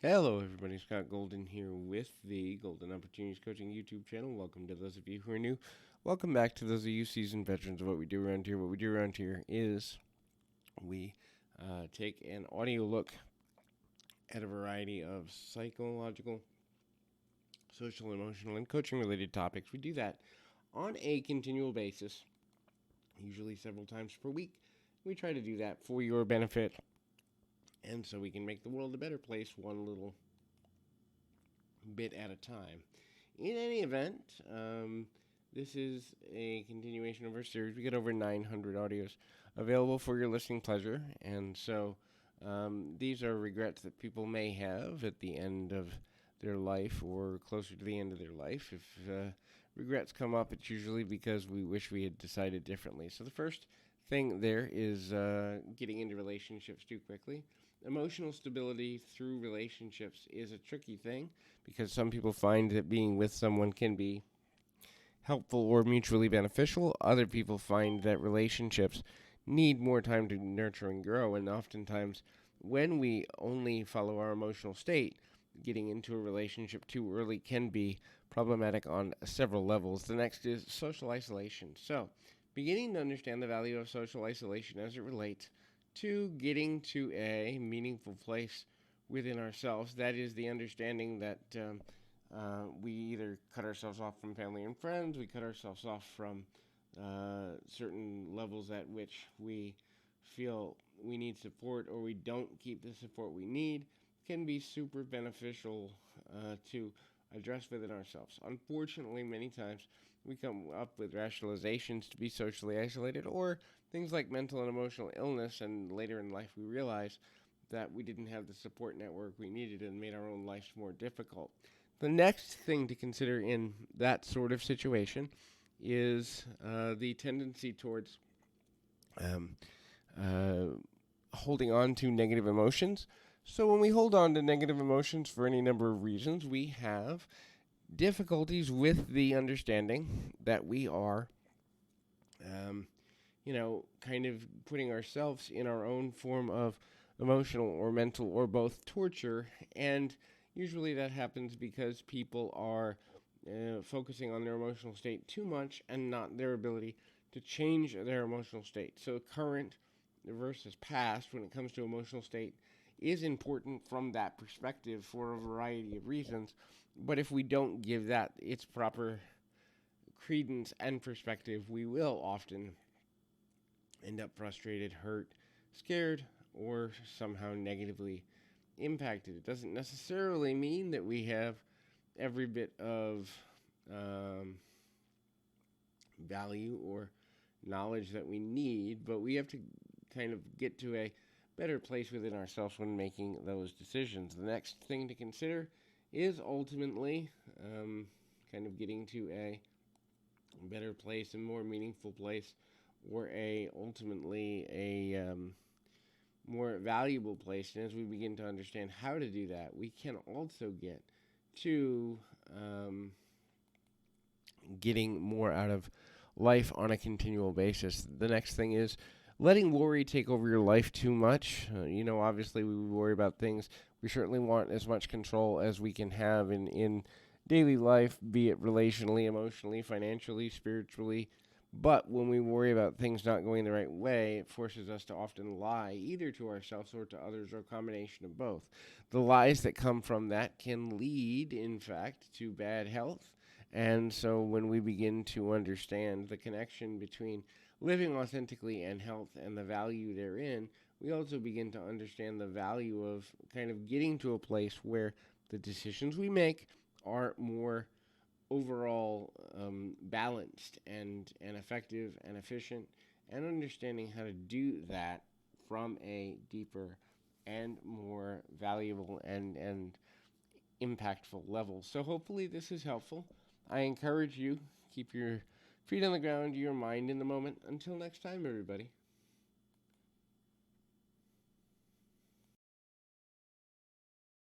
Hello, everybody. Scott Golden here with the Golden Opportunities Coaching YouTube channel. Welcome to those of you who are new. Welcome back to those of you seasoned veterans of what we do around here. What we do around here is we take an audio look at a variety of psychological, social, emotional, and coaching related topics. We do that on a continual basis, usually several times per week. We try to do that for your benefit and so we can make the world a better place one little bit at a time. In any event, this is a continuation of our series. We get over 900 audios available for your listening pleasure, and so these are regrets that people may have at the end of their life or closer to the end of their life. If regrets come up, it's usually because we wish we had decided differently. So the first thing there is getting into relationships too quickly. Emotional stability through relationships is a tricky thing because some people find that being with someone can be helpful or mutually beneficial. Other people find that relationships need more time to nurture and grow, and oftentimes when we only follow our emotional state, getting into a relationship too early can be problematic on several levels. The next is social isolation. So, beginning to understand the value of social isolation as it relates to getting to a meaningful place within ourselves. That is the understanding that we either cut ourselves off from family and friends, we cut ourselves off from certain levels at which we feel we need support, or we don't keep the support we need, can be super beneficial to address within ourselves. Unfortunately, many times we come up with rationalizations to be socially isolated, or things like mental and emotional illness, and later in life we realize that we didn't have the support network we needed and made our own lives more difficult. The next thing to consider in that sort of situation is the tendency towards um, uh, holding on to negative emotions. So, when we hold on to negative emotions for any number of reasons, we have difficulties with the understanding that we are, kind of putting ourselves in our own form of emotional or mental or both torture. And usually that happens because people are focusing on their emotional state too much and not their ability to change their emotional state. So, current versus past when it comes to emotional state is important from that perspective for a variety of reasons. But if we don't give that its proper credence and perspective, we will often end up frustrated, hurt, scared, or somehow negatively impacted. It doesn't necessarily mean that we have every bit of um, value or knowledge that we need, but we have to kind of get to a better place within ourselves when making those decisions. The next thing to consider is ultimately kind of getting to a better place, a more meaningful place, or a ultimately a more valuable place. And as we begin to understand how to do that, we can also get to getting more out of life on a continual basis. The next thing is letting worry take over your life too much. Obviously, we worry about things. We certainly want as much control as we can have in daily life, be it relationally, emotionally, financially, spiritually. But when we worry about things not going the right way, it forces us to often lie, either to ourselves or to others, or a combination of both. The lies that come from that can lead, in fact, to bad health. And so when we begin to understand the connection between living authentically and health and the value therein, we also begin to understand the value of kind of getting to a place where the decisions we make are more overall balanced and effective and efficient, and understanding how to do that from a deeper and more valuable and impactful level. So hopefully this is helpful. I encourage you, keep your feet on the ground, your mind in the moment. Until next time, everybody.